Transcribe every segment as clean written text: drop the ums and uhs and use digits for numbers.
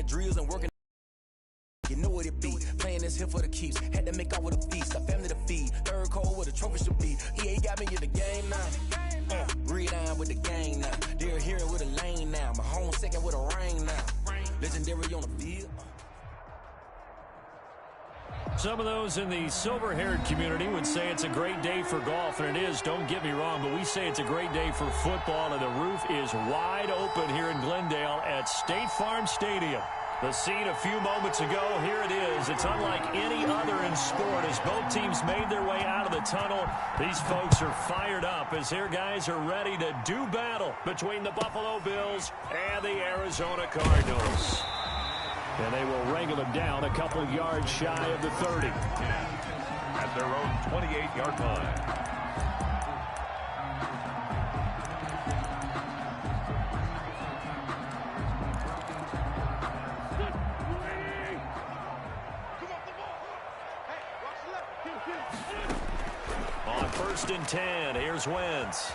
the drills and working. You know what it be. Playing this here for the keeps. Had to make out with a feast. Got family to feed. Third cold where the trophy should be. EA got me in the game now. Read on with the gang now. They're here with a lane now. My home second with a rain now. Legendary on the field. Some of those in the silver-haired community would say it's a great day for golf, and it is, don't get me wrong, but we say it's a great day for football, and the roof is wide open here in Glendale at State Farm Stadium. The scene a few moments ago, here it is. It's unlike any other in sport as both teams made their way out of the tunnel. These folks are fired up as their guys are ready to do battle between the Buffalo Bills and the Arizona Cardinals. And they will wrangle them down a couple yards shy of the 30. At their own 28-yard line. On 1st and 10, here's Wentz.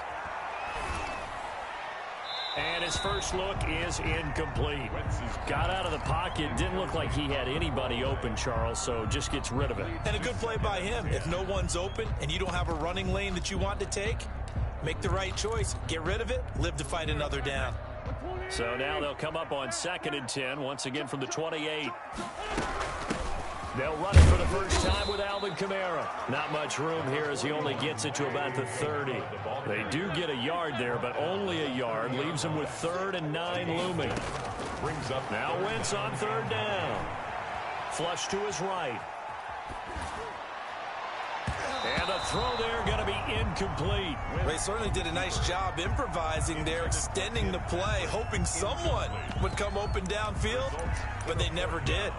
And his first look is incomplete. Got out of the pocket. Didn't look like he had anybody open, Charles, so just gets rid of it. And a good play by him. If no one's open and you don't have a running lane that you want to take, make the right choice. Get rid of it. Live to fight another down. So now they'll come up on 2nd and 10, once again from the 28. They'll run it for the first time with Alvin Kamara. Not much room here as he only gets it to about the 30. They do get a yard there, but only a yard. Leaves them with 3rd and 9 looming. Brings up now Wentz on 3rd down. Flush to his right. And the throw there going to be incomplete. They certainly did a nice job improvising there, extending the play, hoping someone would come open downfield, but they never did.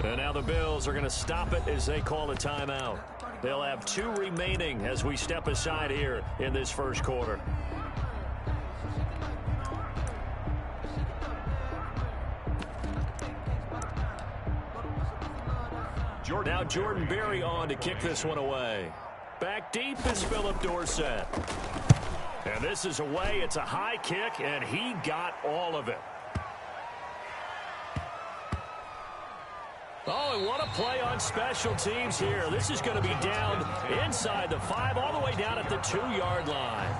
And now the Bills are going to stop it as they call a timeout. They'll have 2 remaining as we step aside here in this first quarter. Now Jordan Berry on to kick this one away. Back deep is Philip Dorsett. And this is away. It's a high kick, and he got all of it. Oh, and what a play on special teams here. This is going to be down inside the 5, all the way down at the 2-yard line.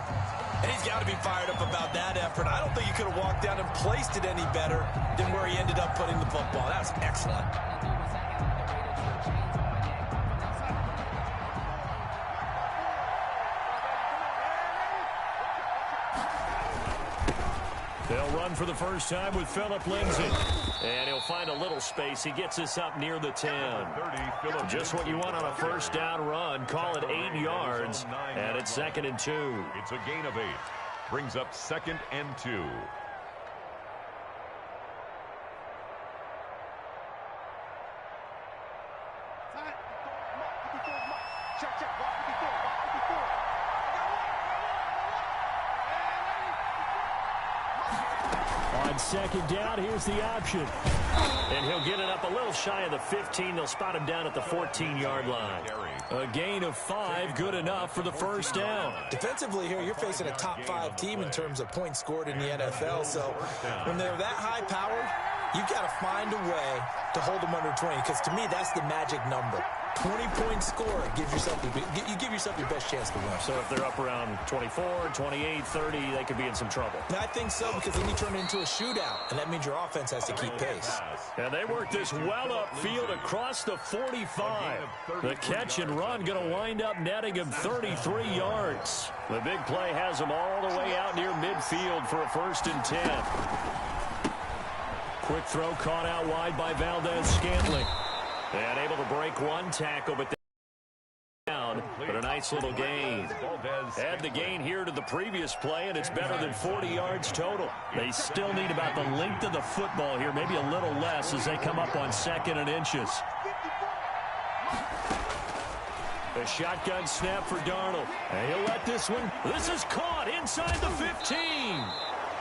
And he's got to be fired up about that effort. I don't think he could have walked down and placed it any better than where he ended up putting the football. That was excellent. They'll run for the first time with Phillip Lindsay. And he'll find a little space. He gets us up near the 10. Just what you want on a first down run. Call it 8 yards. And it's 2nd and 2. It's a gain of 8. Brings up 2nd and 2. On 2nd down, here's the option. And he'll get it up a little shy of the 15. They'll spot him down at the 14-yard line. A gain of 5, good enough for the first down. Defensively here, you're facing a top 5 team in terms of points scored in the NFL. So when they're that high-powered, you've got to find a way to hold them under 20. Because to me, that's the magic number. 20-point score, you give yourself your best chance to win. So if they're up around 24, 28, 30, they could be in some trouble. I think so, because then you turn it into a shootout, and that means your offense has to keep pace. And they work this well upfield across the 45. The catch and run going to wind up netting him 33 yards. The big play has him all the way out near midfield for a 1st and 10. Quick throw caught out wide by Valdez-Scantling. And able to break one tackle, but down. But a nice little gain. Add the gain here to the previous play, and it's better than 40 yards total. They still need about the length of the football here, maybe a little less as they come up on 2nd and inches. A shotgun snap for Darnold. And he'll let this one. This is caught inside the 15.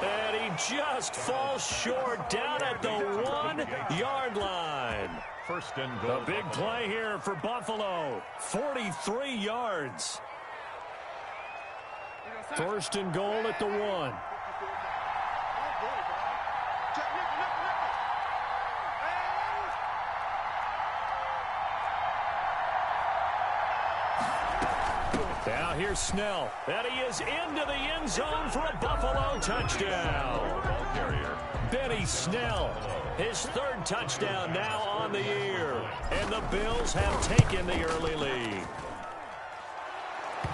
And he just falls short down at the 1-yard line. First and goal. A big play here for Buffalo. 43 yards. First and goal at the 1. Now here's Snell. And he is into the end zone for a Buffalo touchdown. Ball carrier. Benny Snell, his third touchdown now on the year. And the Bills have taken the early lead.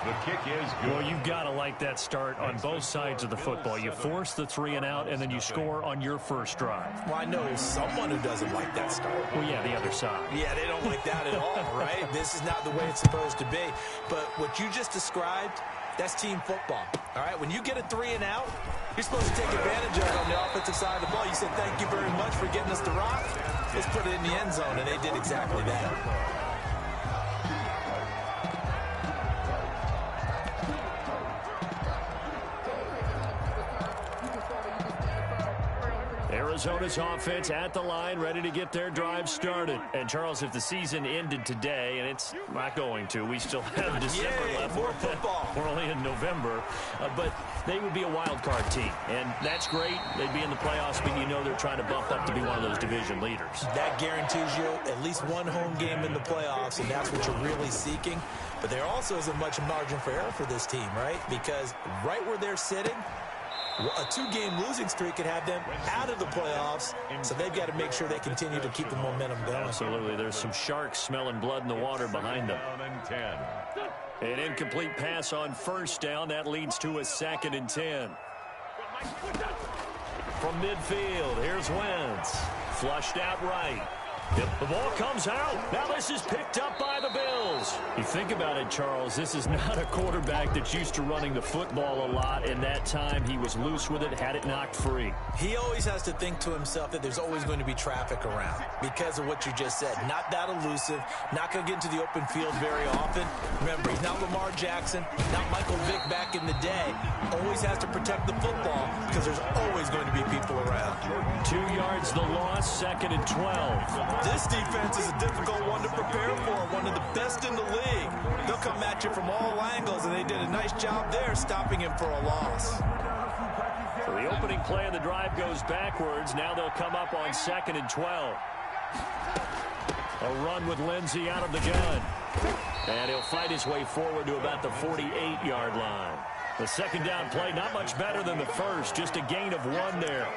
The kick is good. Well, you've got to like that start on both sides of the football. You force the 3-and-out, and then you score on your first drive. Well, I know someone who doesn't like that start. Well, yeah, the other side. Yeah, they don't like that at all, right? This is not the way it's supposed to be. But what you just described, that's team football, all right? When you get a 3-and-out, you're supposed to take advantage of it on the offensive side of the ball. You said, thank you very much for getting us the rock. Let's put it in the end zone, and they did exactly that. Arizona's offense at the line, ready to get their drive started. And, Charles, if the season ended today, and it's not going to, we still have December left. More football. We're only in November. But they would be a wild card team. And that's great. They'd be in the playoffs, but you know they're trying to bump up to be one of those division leaders. That guarantees you at least one home game in the playoffs, and that's what you're really seeking. But there also isn't much margin for error for this team, right? Because right where they're sitting, a 2-game losing streak could have them out of the playoffs, so they've got to make sure they continue to keep the momentum going. Absolutely. There's some sharks smelling blood in the water behind them. An incomplete pass on first down. That leads to a 2nd and 10. From midfield, here's Wentz. Flushed out right. The ball comes out. Now this is picked up by the Bills. You think about it, Charles, this is not a quarterback that's used to running the football a lot, and that time he was loose with it, had it knocked free. He always has to think to himself that there's always going to be traffic around because of what you just said. Not that elusive, not going to get into the open field very often. Remember, he's not Lamar Jackson, not Michael Vick back in the day. Always has to protect the football because there's always going to be people around. 2 yards the loss, 2nd and 12. This defense is a difficult one to prepare for, one of the best in the league. They'll come at you from all angles, and they did a nice job there stopping him for a loss. So the opening play of the drive goes backwards. Now they'll come up on 2nd and 12. A run with Lindsey out of the gun. And he'll fight his way forward to about the 48-yard line. The second down play, not much better than the first, just a gain of 1 there.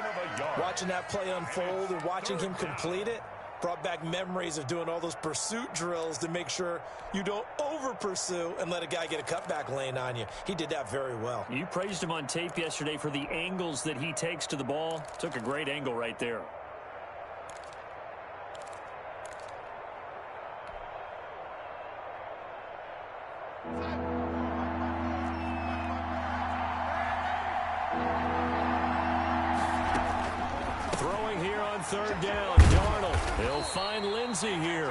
Watching that play unfold and watching him complete it brought back memories of doing all those pursuit drills to make sure you don't over-pursue and let a guy get a cutback lane on you. He did that very well. You praised him on tape yesterday for the angles that he takes to the ball. Took a great angle right there. Throwing here on 3rd down, Darnold. He'll find Lindsey here.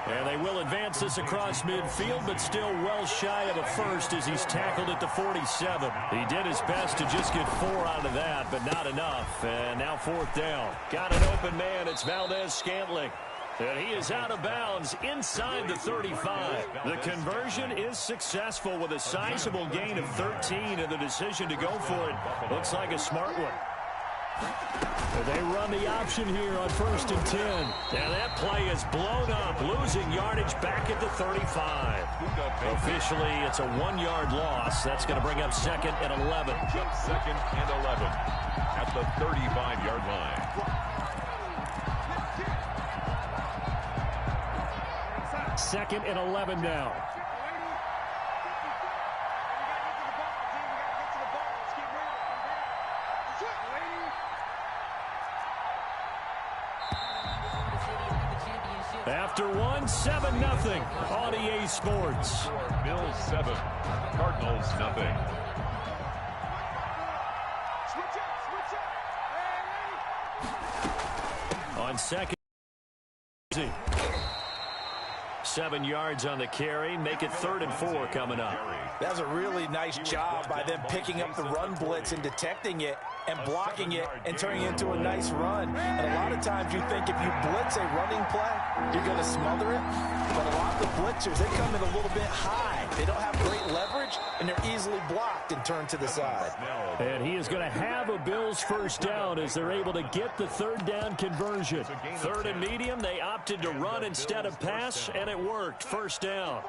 And they will advance this across midfield, but still well shy of a first as he's tackled at the 47. He did his best to just get 4 out of that, but not enough. And now 4th down. Got an open man. It's Valdez-Scantling. And he is out of bounds inside the 35. The conversion is successful with a sizable gain of 13, and the decision to go for it looks like a smart one. They run the option here on 1st and 10. Now that play is blown up, losing yardage back at the 35. Officially, it's a 1-yard loss. That's going to bring up 2nd and 11. 2nd and 11 at the 35-yard line. Second and 11 now. After 1, 7-0 on EA Sports. Bills 7, Cardinals nothing. On 2nd. 7 yards on the carry. Make it 3rd and 4 coming up. That was a really nice job by them picking up the run blitz and detecting it and blocking it and turning it into a nice run. And a lot of times you think if you blitz a running play, you're going to smother it. But a lot of the blitzers, they come in a little bit high. They don't have great leverage, and they're easily blocked and turned to the side. And he is going to have a Bills first down as they're able to get the third down conversion. Third and medium, they opted to run instead of pass, and it worked. First down.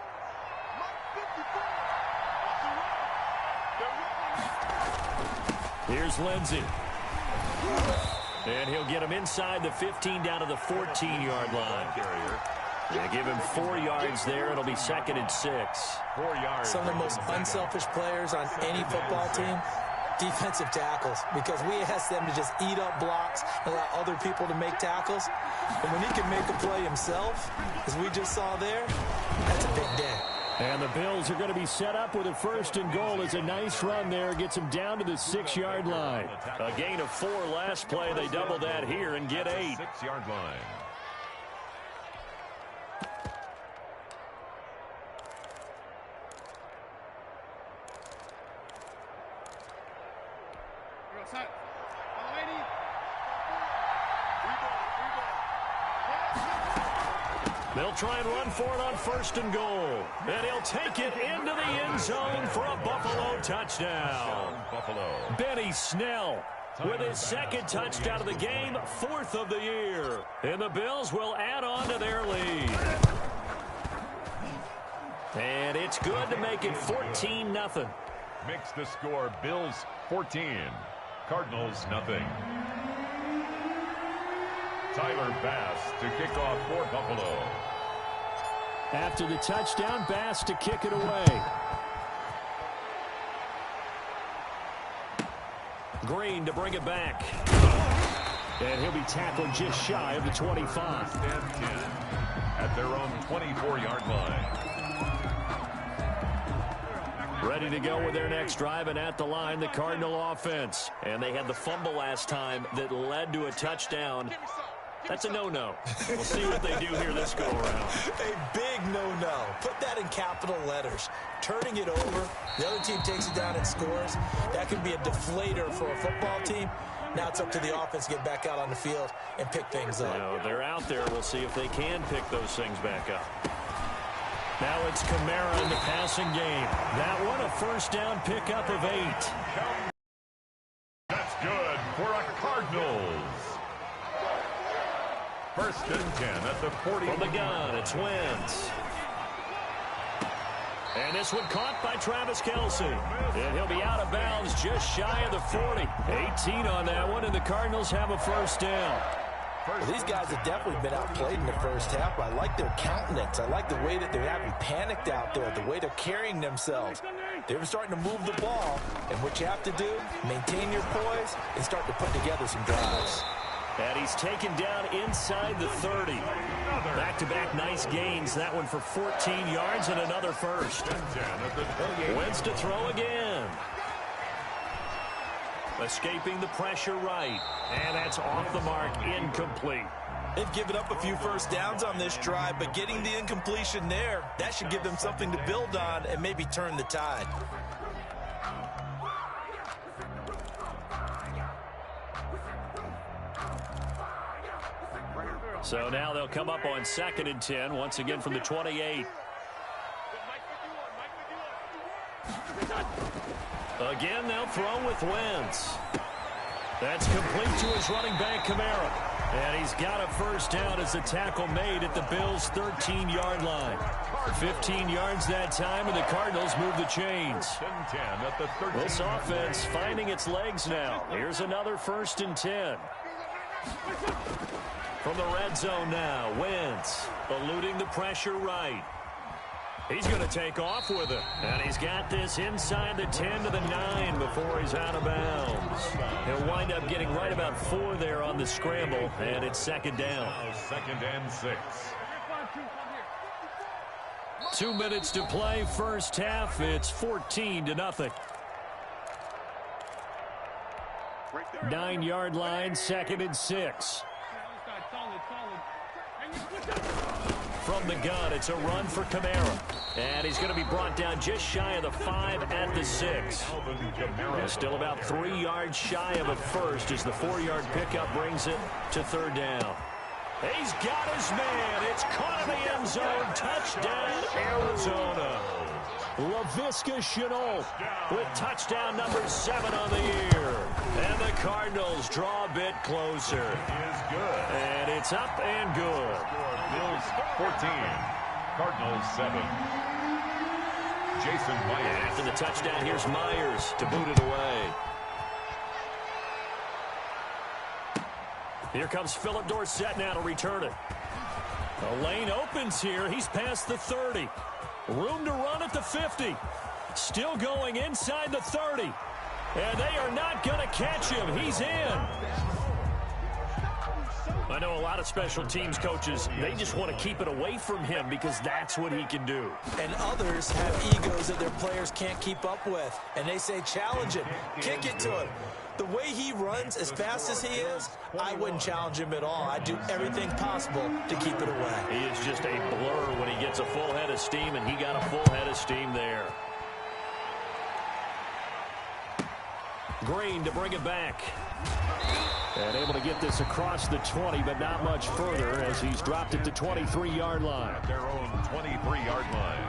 Here's Lindsey. And he'll get him inside the 15 down to the 14-yard line. They give him 4 yards there. It'll be 2nd and 6. 4 yards. Some of the most unselfish players on any football team, defensive tackles, because we ask them to just eat up blocks and allow other people to make tackles. And when he can make a play himself, as we just saw there, that's a big day. And the Bills are going to be set up with a 1st and goal. As a nice run there gets them down to the 6-yard line. A gain of 4 last play. They double that here and get 8. 6-yard line. They'll try and run for it on 1st and goal. And he'll take it into the end zone for a Buffalo touchdown. Benny Snell with his 2nd touchdown of the game, 4th of the year. And the Bills will add on to their lead. And it's good to make it 14-0. Makes the score Bills 14, Cardinals nothing. Tyler Bass to kick off for Buffalo. After the touchdown, Bass to kick it away. Green to bring it back. And he'll be tackled just shy of the 25. Stand 10 at their own 24-yard line. Ready to go with their next drive, and at the line, the Cardinal offense. And they had the fumble last time that led to a touchdown. That's a no-no. We'll see what they do here this go-around. A big no-no. Put that in capital letters. Turning it over, the other team takes it down and scores. That can be a deflator for a football team. Now it's up to the offense to get back out on the field and pick things up. You know, they're out there. We'll see if they can pick those things back up. Now it's Kamara in the passing game. That one, a 1st down pickup of 8. That's good for a Cardinals. 1st and 10 at the 40. From the gun, it's Wentz. And this one caught by Travis Kelce. And he'll be out of bounds just shy of the 40. 18 on that one, and the Cardinals have a 1st down. Well, these guys have definitely been outplayed in the first half. I like their countenance. I like the way that they're having panicked out there, the way they're carrying themselves. They're starting to move the ball, and what you have to do, maintain your poise and start to put together some drives. And he's taken down inside the 30. Back-to-back nice gains. That one for 14 yards and another 1st. Wentz to throw again. Escaping the pressure right. And that's off the mark, incomplete. They've given up a few 1st downs on this drive, but getting the incompletion there, that should give them something to build on and maybe turn the tide. So now they'll come up on 2nd and 10, once again from the 28. Again, they'll throw with Wentz. That's complete to his running back, Kamara. And he's got a 1st down as the tackle made at the Bills' 13-yard line. 15 yards that time, and the Cardinals move the chains. This offense finding its legs now. Here's another 1st and 10. From the red zone now, Wentz eluding the pressure right. He's going to take off with it. And he's got this inside the 10 to the 9 before he's out of bounds. He'll wind up getting right about 4 there on the scramble, and it's 2nd down. 2nd and 6. 2 minutes to play, first half. It's 14-0. 9-yard line, 2nd and 6. From the gun, it's a run for Kamara. And he's going to be brought down just shy of the 5 at the 6. Still about 3 yards shy of a first as the 4-yard pickup brings it to third down. He's got his man. It's caught in the end zone. Touchdown, Arizona. Laviska Shenault with touchdown number 7 on the year. And the Cardinals draw a bit closer. And it's up and good. Bills 14, Cardinals 7. Jason Myers. After the touchdown, here's Myers to boot it away. Here comes Philip Dorsett now to return it. The lane opens here. He's past the 30. Room to run at the 50. Still going inside the 30. And they are not going to catch him. He's in. I know a lot of special teams coaches, they just want to keep it away from him because that's what he can do. And others have egos that their players can't keep up with. And they say, challenge him, kick it to him. The way he runs as fast as he is, I wouldn't challenge him at all. I'd do everything possible to keep it away. He is just a blur when he gets a full head of steam, and he got a full head of steam there. Green to bring it back. And able to get this across the 20, but not much further as he's dropped it to 23-yard line. At their own 23-yard line.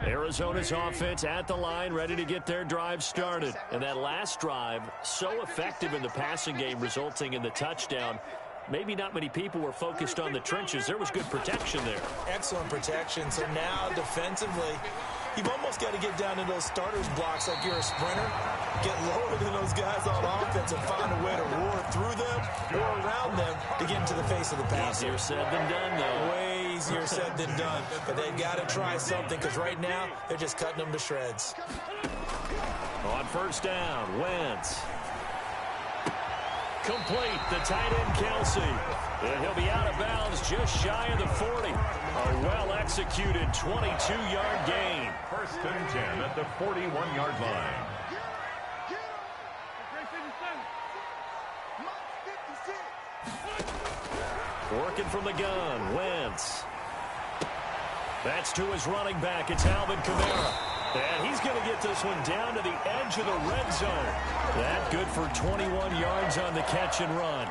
Arizona's offense at the line, ready to get their drive started. And that last drive, so effective in the passing game, resulting in the touchdown. Maybe not many people were focused on the trenches. There was good protection there. Excellent protection. So now defensively, you've almost got to get down to those starters blocks like you're a sprinter. Get lower than those guys on offense and find a way to roar through them or around them to get into the face of the passer. Easier said than done, though. Way easier said than done. But they've got to try something because right now they're just cutting them to shreds. On first down, Wentz. Complete, the tight end Kelsey. And he'll be out of bounds just shy of the 40. A well-executed 22-yard gain. First and 10 at the 41-yard line. Working from the gun, Wentz. That's to his running back. It's Alvin Kamara. And he's going to get this one down to the edge of the red zone. That good for 21 yards on the catch and run.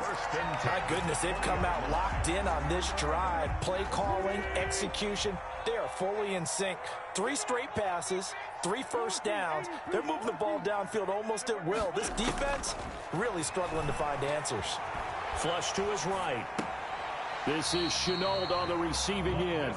My goodness, they've come out locked in on this drive. Play calling, execution, they are fully in sync. 3 straight passes, 3 first downs. They're moving the ball downfield almost at will. This defense really struggling to find answers. Flush to his right. This is Shenault on the receiving end.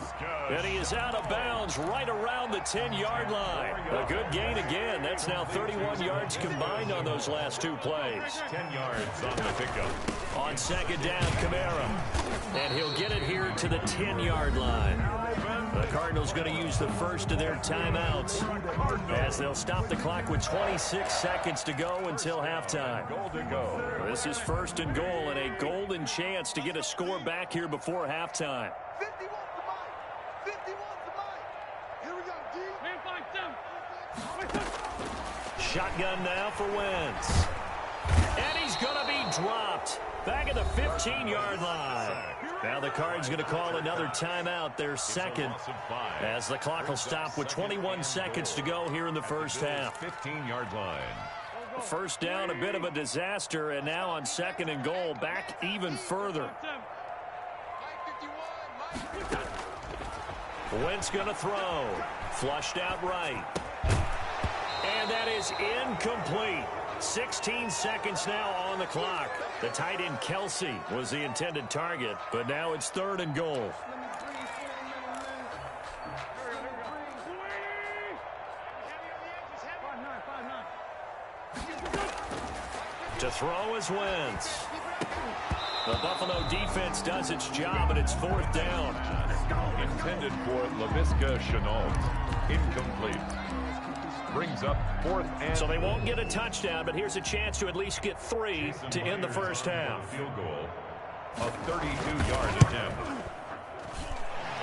And he is out of bounds right around the 10-yard line. A good gain again. That's now 31 yards combined on those last 2 plays. 10 yards on the pickup. On second down, Kamara. And he'll get it here to the 10-yard line. The Cardinals going to use the first of their timeouts as they'll stop the clock with 26 seconds to go until halftime. Goal to go. This is first and goal and a golden chance to get a score back here before halftime. 51 to Mike. 51 to Mike. Here we go, D. Man, 5-7. Shotgun now for Wentz. And he's going to be dropped back at the 15-yard line. Now the Cards going to call another timeout, their second, as the clock will stop with 21 seconds to go here in the first half. 15-yard line. First down, a bit of a disaster, and now on second and goal, back even further. Wentz going to throw. Flushed out right. And that is incomplete. 16 seconds now on the clock. The tight end Kelsey was the intended target, but now it's third and goal. To throw is Wentz. The Buffalo defense does its job, and it's fourth down. Intended for Laviska Shenault. Incomplete. Brings up fourth and... So they won't get a touchdown, but here's a chance to at least get 3 to end the first half. Field goal. A 32-yard attempt.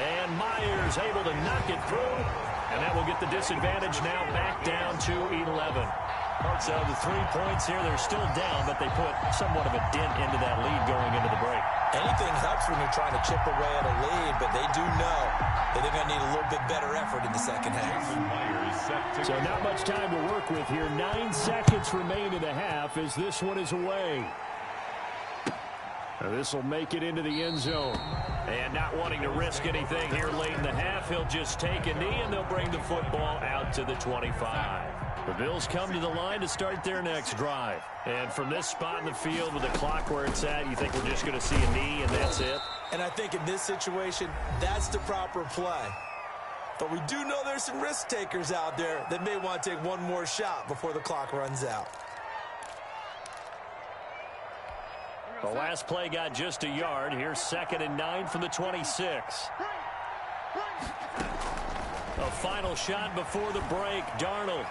And Myers able to knock it through. And that will get the disadvantage now back down to 11. So the 3 points here, they're still down, but they put somewhat of a dent into that lead going into the break. Anything helps when you're trying to chip away at a lead, but they do know that they're going to need a little bit better effort in the second half. So not much time to work with here. 9 seconds remain in the half as this one is away. This will make it into the end zone. And not wanting to risk anything here late in the half, he'll just take a knee, and they'll bring the football out to the 25. The Bills come to the line to start their next drive. And from this spot in the field with the clock where it's at, you think we're just going to see a knee and that's it? And I think in this situation, that's the proper play. But we do know there's some risk takers out there that may want to take one more shot before the clock runs out. The last play got just a yard. Here's 2nd and 9 from the 26. A final shot before the break. Darnold.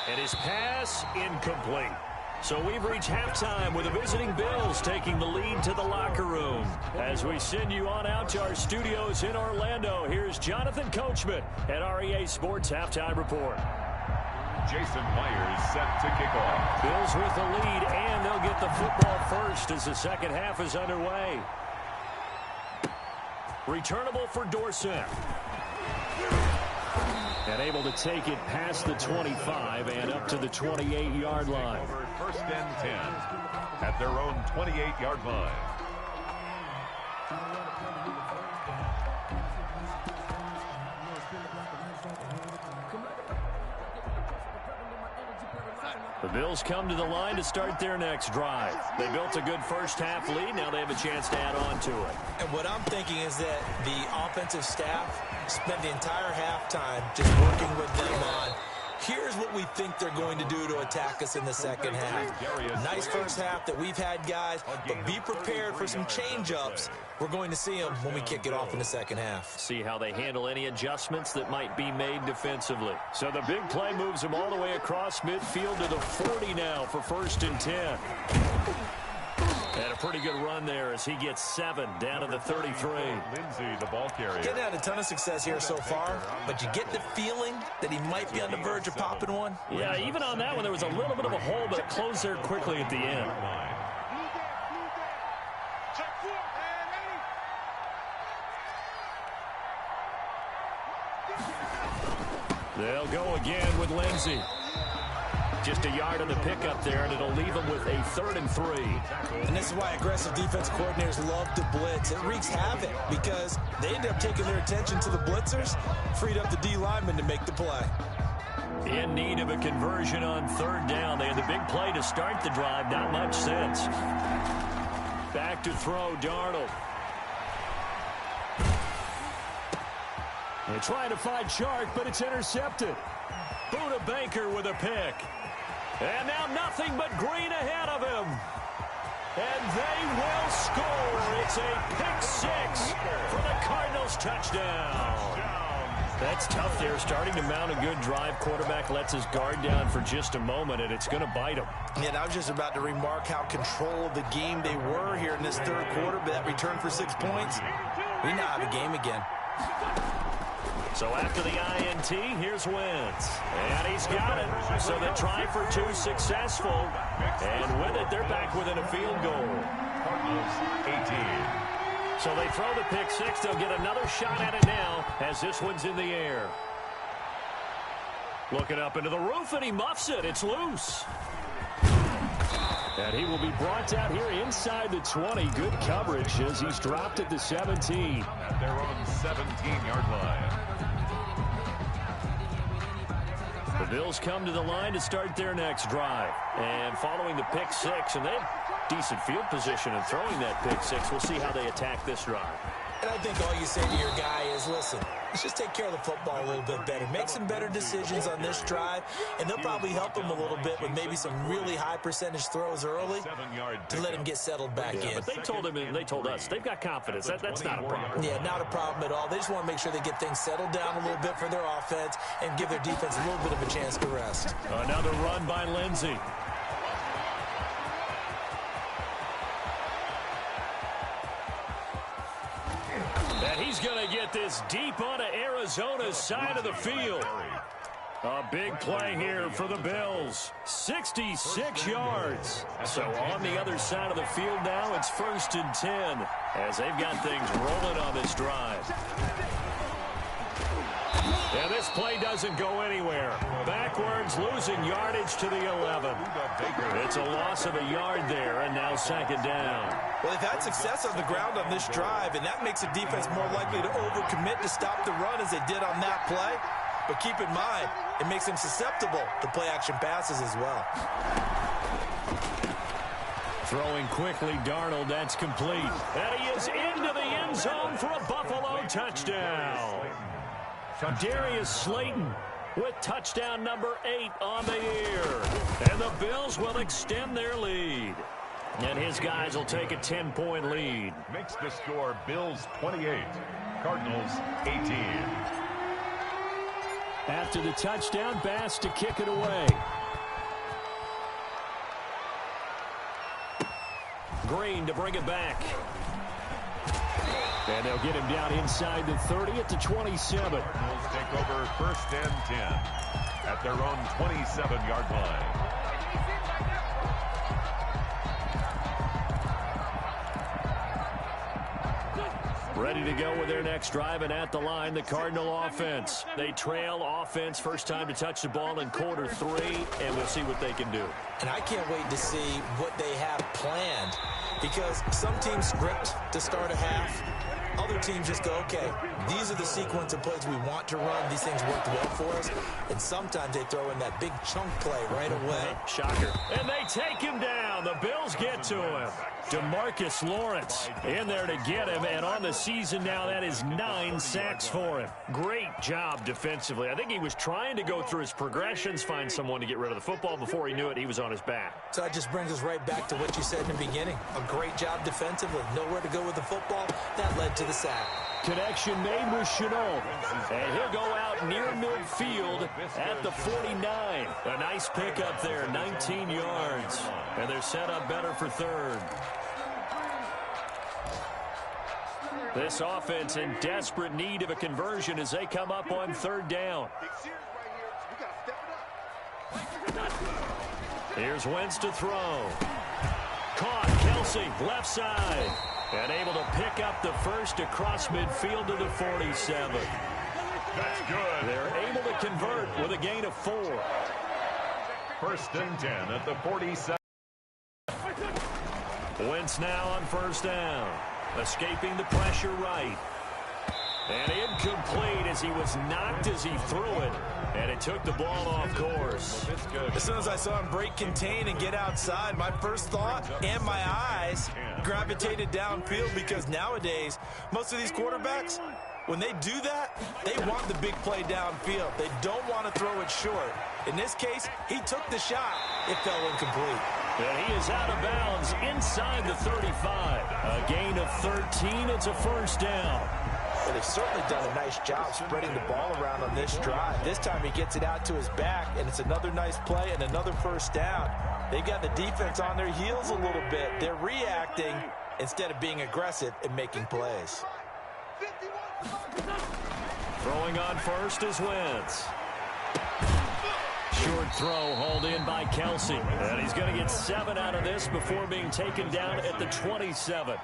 And his pass incomplete. So we've reached halftime with the visiting Bills taking the lead to the locker room. As we send you on out to our studios in Orlando, here's Jonathan Coachman at REA Sports Halftime Report. Jason Myers set to kick off. Bills with the lead, and they'll get the football first as the second half is underway. Returnable for Dorsett. And able to take it past the 25 and up to the 28-yard line. Over 1st and 10 at their own 28-yard line. The Bills come to the line to start their next drive. They built a good first-half lead. Now they have a chance to add on to it. And what I'm thinking is that the offensive staff spent the entire halftime just working with them on, here's what we think they're going to do to attack us in the second half. Nice first half that we've had, guys, but be prepared for some change-ups. We're going to see them when we kick it off in the second half. See how they handle any adjustments that might be made defensively. So the big play moves them all the way across midfield to the 40 now for 1st and 10. And a pretty good run there as he gets 7 down to the 33. Lindsey, the ball carrier. Getting had a ton of success here so far, but you get the feeling that he might be on the verge of popping one. Yeah, even on that one, there was a little bit of a hole, but it closed there quickly at the end. They'll go again with Lindsey. Just a yard on the pickup there, and it'll leave them with a 3rd and 3. And this is why aggressive defense coordinators love to blitz. It wreaks havoc because they end up taking their attention to the blitzers, freed up the D lineman to make the play. In need of a conversion on 3rd down. They had the big play to start the drive. Not much sense. Back to throw, Darnold. They're trying to find Shark, but it's intercepted. Buda Baker with a pick. And now nothing but green ahead of him. And they will score. It's a pick 6 for the Cardinals touchdown. That's tough there. Starting to mount a good drive. Quarterback lets his guard down for just a moment, and it's going to bite him. And I was just about to remark how control of the game they were here in this 3rd quarter, but that return for 6 points, we now have a game again. So after the INT, here's Wentz. And he's got it. So the try for 2 successful. And with it, they're back within a field goal. Cardinals 18. So they throw the pick 6. They'll get another shot at it now as this one's in the air. Looking up into the roof, and he muffs it. It's loose. And he will be brought out here inside the 20. Good coverage as he's dropped at the 17. At their own 17-yard line. The Bills come to the line to start their next drive. And following the pick 6, and they have decent field position in throwing that pick 6. We'll see how they attack this drive. And I think all you say to your guy is, listen, let's just take care of the football a little bit better. Make some better decisions on this drive, and they'll probably help him a little bit with maybe some really high percentage throws early to let him get settled back in. But they told him, and they told us, they've got confidence. That's not a problem. Yeah, not a problem at all. They just want to make sure they get things settled down a little bit for their offense and give their defense a little bit of a chance to rest. Another run by Lindsey. And he's going to get this deep onto Arizona's side of the field. A big play here for the Bills. 66 yards. So on the other side of the field now, it's 1st and 10 as they've got things rolling on this drive. And this play doesn't go anywhere. Backwards, losing yardage to the 11. It's a loss of a yard there, and now 2nd down. Well, they've had success on the ground on this drive, and that makes the defense more likely to overcommit to stop the run as they did on that play. But keep in mind, it makes them susceptible to play-action passes as well. Throwing quickly, Darnold, that's complete. And he is into the end zone for a Buffalo touchdown. Darius Slayton with touchdown number 8 on the year. And the Bills will extend their lead. And his guys will take a 10-point lead. Makes the score Bills 28, Cardinals 18. After the touchdown, Bass to kick it away. Green to bring it back. And they'll get him down inside the 30 at the 27. Cardinals take over 1st and 10 at their own 27-yard line. Ready to go with their next drive, and at the line, the Cardinal offense. They trail offense, first time to touch the ball in quarter 3, and we'll see what they can do. And I can't wait to see what they have planned, because some teams script to start a half. Other teams just go, okay, these are the sequence of plays we want to run. These things worked well for us. And sometimes they throw in that big chunk play right away. Shocker. And they take him down. The Bills get to him. DeMarcus Lawrence in there to get him. And on the season now, that is 9 sacks for him. Great job defensively. I think he was trying to go through his progressions, find someone to get rid of the football. Before he knew it, he was on his back. So that just brings us right back to what you said in the beginning. A great job defensively. Nowhere to go with the football. That led to the sack. Connection made with Chenault. And he'll go out near midfield at the 49. A nice pickup there, 19 yards. And they're set up better for 3rd. This offense in desperate need of a conversion as they come up on 3rd down. Here's Wentz to throw. Caught, Kelsey, left side. And able to pick up the first across midfield to the 47. That's good. They're able to convert with a gain of 4. 1st and 10 at the 47. Wentz now on 1st down. Escaping the pressure right. And incomplete as he was knocked as he threw it. And it took the ball off course. As soon as I saw him break contain and get outside, my first thought and my eyes gravitated downfield, because nowadays, most of these quarterbacks, when they do that, they want the big play downfield. They don't want to throw it short. In this case, he took the shot. It fell incomplete. And he is out of bounds inside the 35. A gain of 13. It's a 1st down. But they've certainly done a nice job spreading the ball around on this drive. This time he gets it out to his back, and it's another nice play and another 1st down. They've got the defense on their heels a little bit. They're reacting instead of being aggressive and making plays. Throwing on 1st is Wentz. Short throw hauled in by Kelsey. And he's going to get 7 out of this before being taken down at the 27.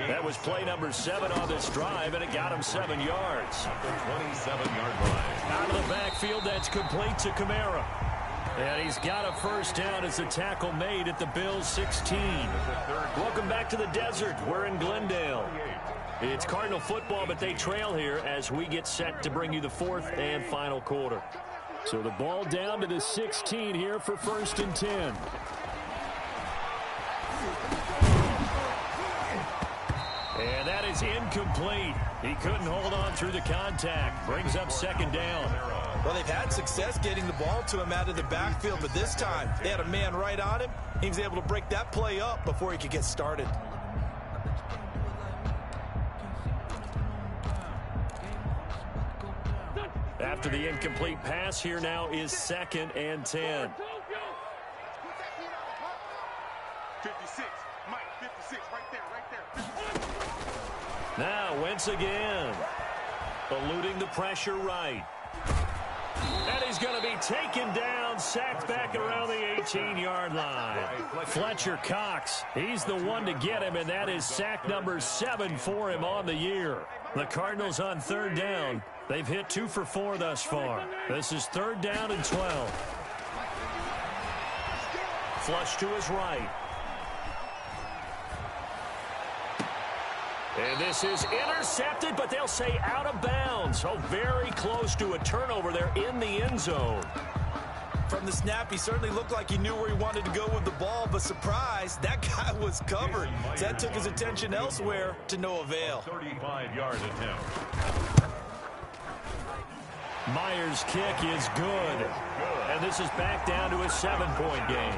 That was play number 7 on this drive, and it got him 7 yards. At the 27-yard line. Out of the backfield, that's complete to Kamara. And he's got a 1st down as the tackle made at the Bills' 16. Welcome back to the desert. We're in Glendale. It's Cardinal football, but they trail here as we get set to bring you the 4th and final quarter. So the ball down to the 16 here for 1st and 10. And that is incomplete. He couldn't hold on through the contact. Brings up 2nd down. Well, they've had success getting the ball to him out of the backfield, but this time they had a man right on him. He was able to break that play up before he could get started. After the incomplete pass, here now is 2nd and 10. 56, Mike, 56, right there. Now Wentz again. Eluding the pressure right. And he's going to be taken down, sacked back around the 18-yard line. Fletcher Cox, he's the one to get him, and that is sack number 7 for him on the year. The Cardinals on 3rd down. They've hit 2 for 4 thus far. This is 3rd down and 12. Flush to his right. And this is intercepted, but they'll say out of bounds. So very close to a turnover there in the end zone. From the snap, he certainly looked like he knew where he wanted to go with the ball, but surprise, that guy was covered. So that took his attention elsewhere to no avail. 35-yard attempt. Myers' kick is good. And this is back down to a 7-point game.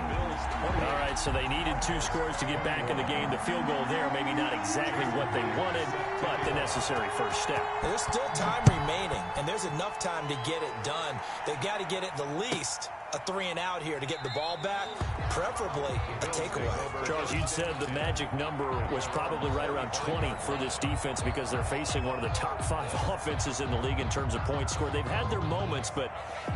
All right, so they needed 2 scores to get back in the game. The field goal there, maybe not exactly what they wanted, but the necessary first step. There's still time remaining, and there's enough time to get it done. They've got to get it the least a 3-and-out here to get the ball back, preferably a takeaway. Charles, you'd said the magic number was probably right around 20 for this defense because they're facing one of the top 5 offenses in the league in terms of points scored. They've had their moments, but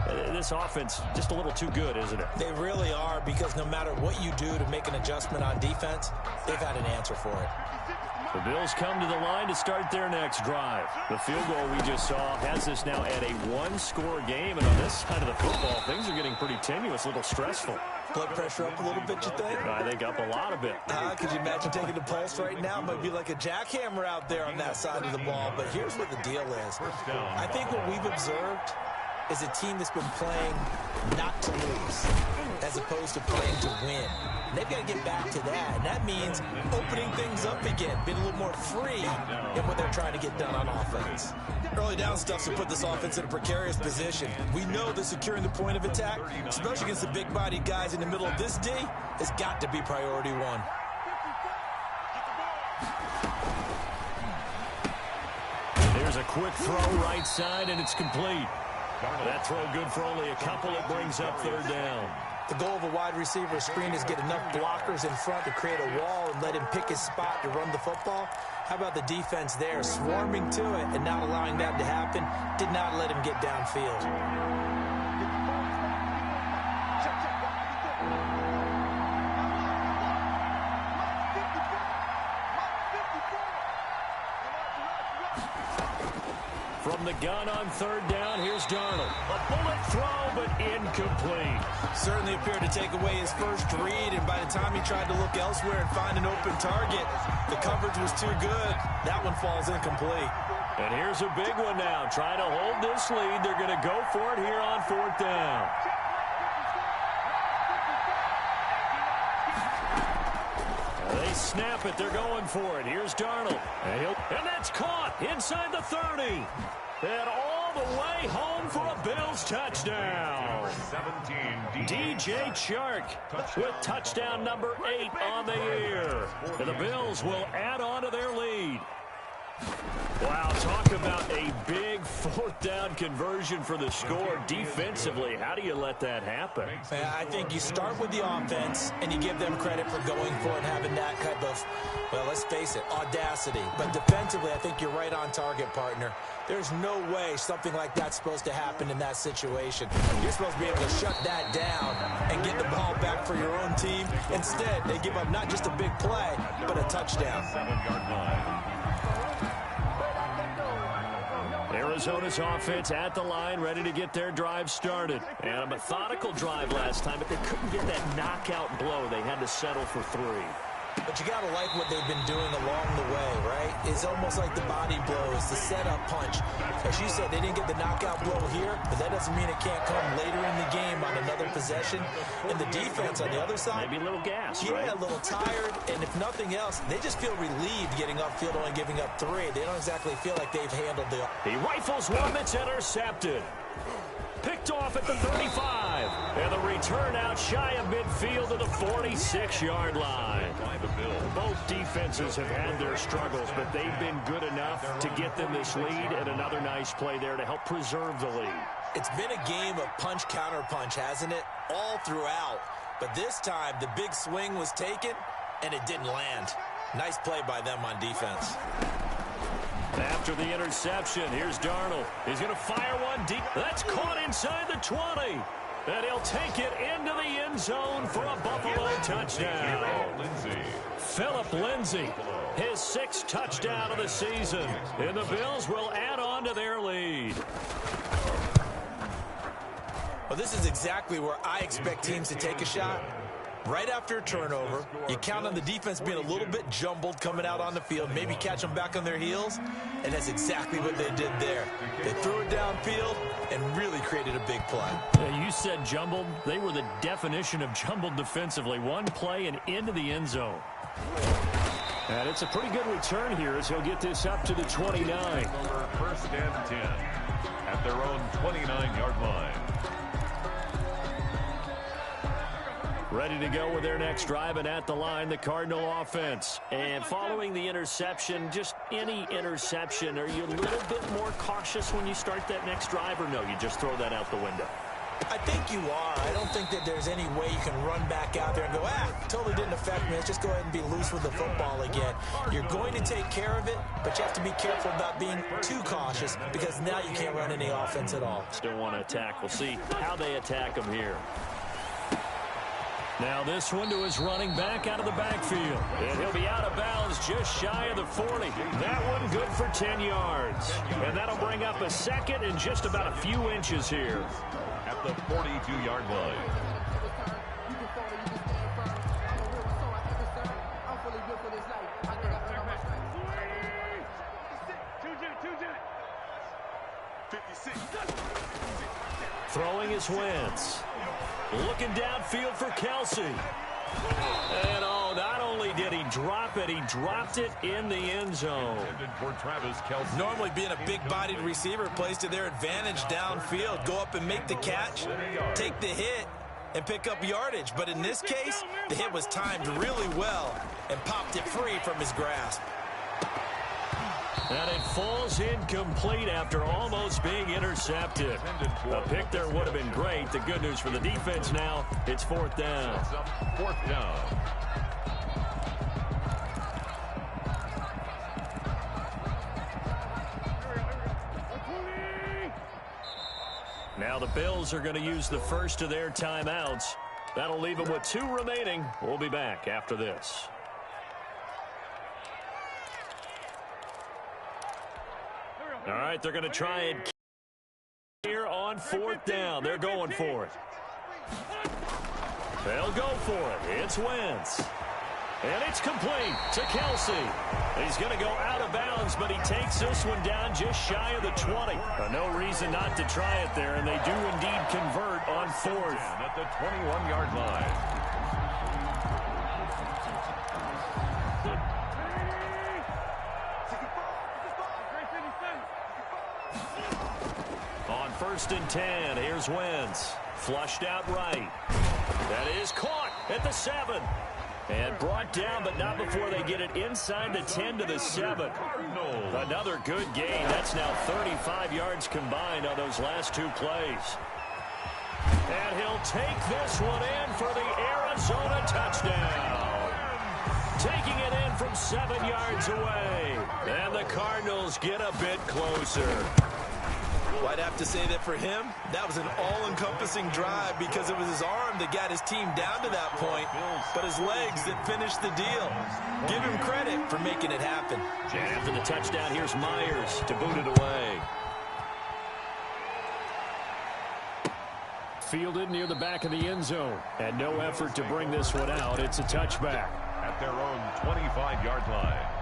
this offense just a little too good, isn't it? They really are, because no matter what you do to make an adjustment on defense, they've had an answer for it. The Bills come to the line to start their next drive. The field goal we just saw has this now at a 1-score game, and on this side of the football, things are getting pretty tenuous, a little stressful. Blood pressure up a little bit, you think? I think up a lot of it. Could you imagine taking the pulse right now? It might be like a jackhammer out there on that side of the ball, but here's what the deal is. I think what we've observed is a team that's been playing not to lose as opposed to playing to win. And they've got to get back to that, and that means opening things up again, being a little more free in what they're trying to get done on offense. Early down stuff to put this offense in a precarious position. We know that securing the point of attack, especially against the big-bodied guys in the middle of this D, has got to be priority 1. There's a quick throw right side, and it's complete. That throw good for only a couple. It brings up 3rd down. The goal of a wide receiver screen is get enough blockers in front to create a wall and let him pick his spot to run the football. How about the defense there, swarming to it and not allowing that to happen? Did not let him get downfield. From the gun on 3rd down, here's Darnold. A bullet throw, but incomplete. Certainly appeared to take away his first read, and by the time he tried to look elsewhere and find an open target, the coverage was too good. That one falls incomplete. And here's a big one now. Trying to hold this lead. They're going to go for it here on 4th down. They snap it. They're going for it. Here's Darnold. And that's caught inside the 30. And all the way home for a Bills touchdown. 17, DJ Chark with touchdown number 8 on the year. And the Bills will add on to their lead. Wow, talk about a big 4th down conversion for the score defensively. How do you let that happen? I think you start with the offense and you give them credit for going for it and having that type of, well, let's face it, audacity. But defensively, I think you're right on target, partner. There's no way something like that's supposed to happen in that situation. You're supposed to be able to shut that down and get the ball back for your own team. Instead, they give up not just a big play, but a touchdown. 7-yard line. Arizona's offense at the line, ready to get their drive started. And a methodical drive last time, but they couldn't get that knockout blow. They had to settle for 3. But you got to like what they've been doing along the way, right? It's almost like the body blows, the setup punch. As you said, they didn't get the knockout blow here, but that doesn't mean it can't come later in the game on another possession. And the defense on the other side, maybe a little gas, yeah, right? A little tired. And if nothing else, they just feel relieved getting upfield, only giving up 3. They don't exactly feel like they've handled the... He rifles one that's intercepted. Picked off at the 35. And the return out shy of midfield to the 46-yard line. Both defenses have had their struggles, but they've been good enough to get them this lead, and another nice play there to help preserve the lead. It's been a game of punch-counter-punch, hasn't it? All throughout. But this time, the big swing was taken, and it didn't land. Nice play by them on defense. After the interception, here's Darnold. He's going to fire one deep. That's caught inside the 20. And he'll take it into the end zone for a Buffalo touchdown. Phillip Lindsay, his 6th touchdown of the season. And the Bills will add on to their lead. Well, this is exactly where I expect teams to take a shot. Right after a turnover, you count on the defense being a little bit jumbled coming out on the field, maybe catch them back on their heels, and that's exactly what they did there. They threw it downfield and really created a big play. Yeah, you said jumbled. They were the definition of jumbled defensively. One play and into the end zone. And it's a pretty good return here as he'll get this up to the 29. First and 10 at their own 29-yard line. Ready to go with their next drive, and at the line, the Cardinal offense. And following the interception, just any interception, are you a little bit more cautious when you start that next drive, or no, you just throw that out the window? I think you are. I don't think that there's any way you can run back out there and go, totally didn't affect me. Let's just go ahead and be loose with the football again. You're going to take care of it, but you have to be careful about being too cautious because now you can't run any offense at all. Still want to attack. We'll see how they attack them here. Now this one to his running back out of the backfield. And he'll be out of bounds just shy of the 40. That one good for 10 yards. And that'll bring up a second and just about a few inches here. At the 42-yard line. Throwing his Wentz. Looking downfield for Kelsey. And not only did he drop it, he dropped it in the end zone. Normally being a big-bodied receiver plays to their advantage downfield. Go up and make the catch, take the hit, and pick up yardage. But in this case, the hit was timed really well and popped it free from his grasp. And it falls incomplete after almost being intercepted. A pick there would have been great. The good news for the defense now, it's 4th down. Fourth down. Now the Bills are going to use the first of their timeouts. That'll leave them with 2 remaining. We'll be back after this. All right, they're going to try it here on 4th down. They're going for it. They'll go for it. It's Wentz. And it's complete to Kelsey. He's going to go out of bounds, but he takes this one down just shy of the 20. No reason not to try it there, and they do indeed convert on 4th. At the 21-yard line. On 1st and 10, here's Wentz. Flushed out right. That is caught at the 7. And brought down, but not before they get it inside the 10 to the 7. Another good gain. That's now 35 yards combined on those last 2 plays. And he'll take this one in for the Arizona touchdown. Taking it in from 7 yards away. And the Cardinals get a bit closer. Well, I'd have to say that for him, that was an all-encompassing drive because it was his arm that got his team down to that point, but his legs that finished the deal. Give him credit for making it happen. And after the touchdown, here's Myers to boot it away. Fielded near the back of the end zone. And no effort to bring this one out. It's a touchback. At their own 25-yard line.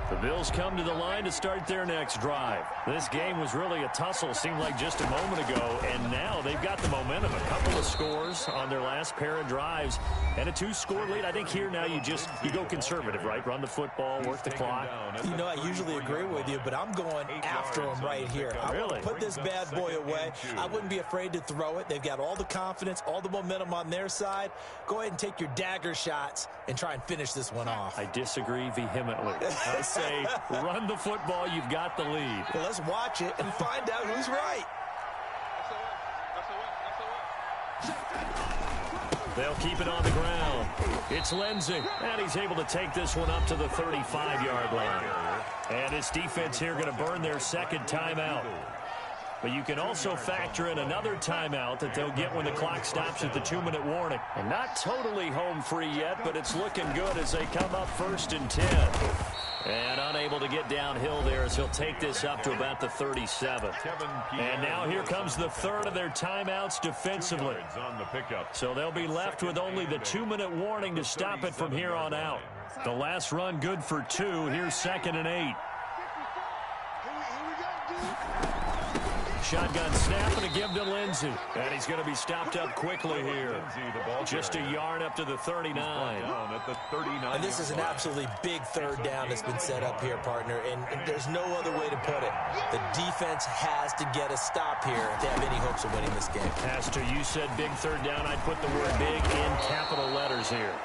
The Bills come to the line to start their next drive. This game was really a tussle, seemed like just a moment ago, and now they've got the momentum. A couple of scores on their last pair of drives, and a 2-score lead. I think here now you go conservative, right? Run the football, work the clock. You know, I usually agree with you, but I'm going after them right here. I want to put this bad boy away. I wouldn't be afraid to throw it. They've got all the confidence, all the momentum on their side. Go ahead and take your dagger shots and try and finish this one off. I disagree vehemently. I say run the football. You've got the lead. Well, let's watch it and find out who's right. They'll keep it on the ground. It's Lindsey, and he's able to take this one up to the 35-yard line. And this defense here going to burn their second timeout. But you can also factor in another timeout that they'll get when the clock stops at the 2-minute warning. And not totally home free yet, but it's looking good as they come up 1st and 10. And unable to get downhill there as he'll take this up to about the 37. And now here comes the third of their timeouts defensively. So they'll be left with only the 2-minute warning to stop it from here on out. The last run good for 2. Here's 2nd and 8. Shotgun snap and a give to Lindsey. And he's going to be stopped up quickly here. Just a yard up to the 39. And this is an absolutely big third down that's been set up here, partner. And there's no other way to put it. The defense has to get a stop here if they have any hopes of winning this game. Pastor, you said big third down. I'd put the word big in capital letters here.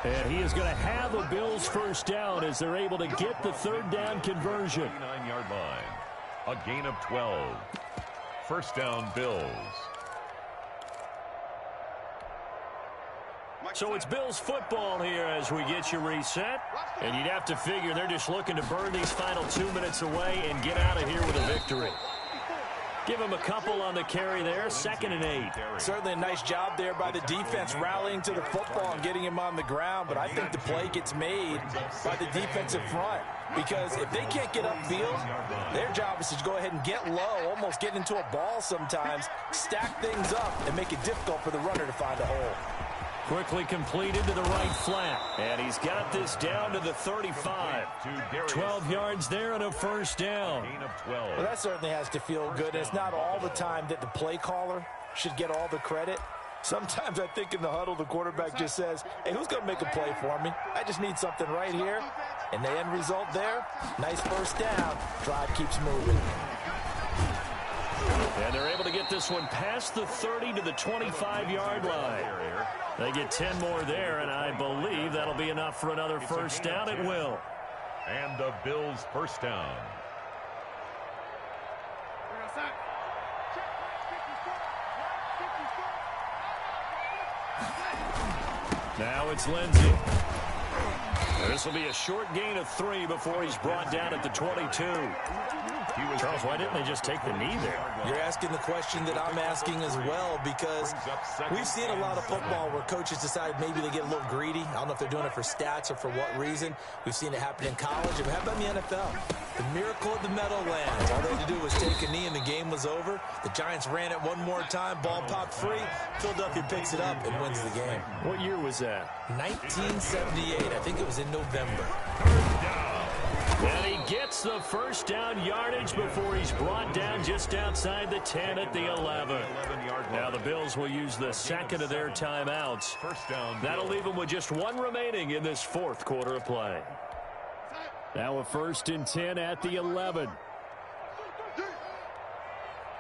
And he is going to have a Bills first down as they're able to get the third down conversion. 39-yard line. A gain of 12. First down, Bills. So it's Bills football here as we get you reset. And you'd have to figure they're just looking to burn these final 2 minutes away and get out of here with a victory. Give him a couple on the carry there. 2nd and 8. Certainly a nice job there by the defense rallying to the football and getting him on the ground. But I think the play gets made by the defensive front. Because if they can't get upfield, their job is to go ahead and get low, almost get into a ball sometimes, stack things up, and make it difficult for the runner to find a hole. Quickly completed to the right flat. And he's got this down to the 35. 12 yards there and a first down. Well, that certainly has to feel good. And it's not all the time that the play caller should get all the credit. Sometimes I think in the huddle, the quarterback just says, hey, who's going to make a play for me? I just need something right here. And the end result there, nice first down. Drive keeps moving. And they're able to get this one past the 30 to the 25-yard line. They get 10 more there, and I believe that'll be enough for another first down. It will. And the Bills' first down. Now it's Lindsey. This will be a short gain of 3 before he's brought down at the 22. Charles, why didn't they just take the knee there? You're asking the question that I'm asking as well, because we've seen a lot of football where coaches decide maybe they get a little greedy. I don't know if they're doing it for stats or for what reason. We've seen it happen in college. How about in the NFL? The miracle of the Meadowlands. All they had to do was take a knee and the game was over. The Giants ran it one more time. Ball popped free. Philadelphia picks it up and wins the game. What year was that? 1978. I think it was in November. And he gets the first down yardage before he's brought down just outside the 10 at the 11. Now the Bills will use the second of their timeouts. That'll leave them with just 1 remaining in this 4th quarter of play. Now a 1st and 10 at the 11.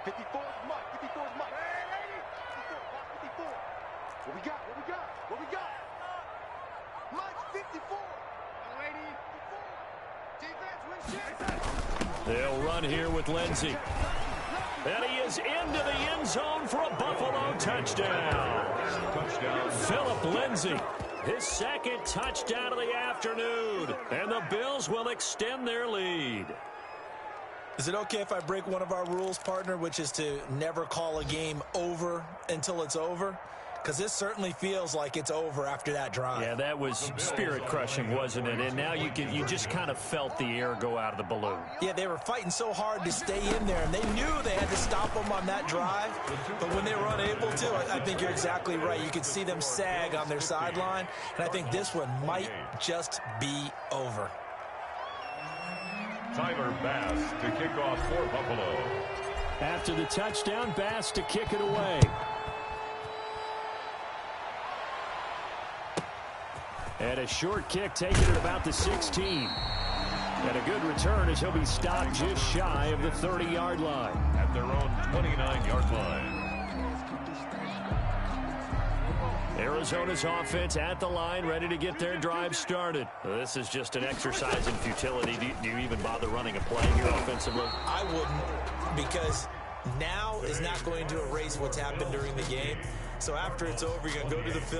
54 is Mike. 54 is Mike. 54. What we got? What we got? What we got? Mike, 54. They'll run here with Lindsey. And he is into the end zone for a Buffalo touchdown. Philip Lindsey, his 2nd touchdown of the afternoon. And the Bills will extend their lead. Is it okay if I break one of our rules, partner, which is to never call a game over until it's over? Because this certainly feels like it's over after that drive. Yeah, that was spirit-crushing, wasn't it? And now you just kind of felt the air go out of the balloon. Yeah, they were fighting so hard to stay in there, and they knew they had to stop them on that drive. But when they were unable to, I think you're exactly right. You could see them sag on their sideline, and I think this one might just be over. Tyler Bass to kick off for Buffalo. After the touchdown, Bass to kick it away. And a short kick taken at about the 16. And a good return as he'll be stopped just shy of the 30-yard line. At their own 29-yard line. Arizona's offense at the line, ready to get their drive started. This is just an exercise in futility. Do you even bother running a play here offensively? I wouldn't, because now is not going to erase what's happened during the game. So after it's over, you're going to go to the film.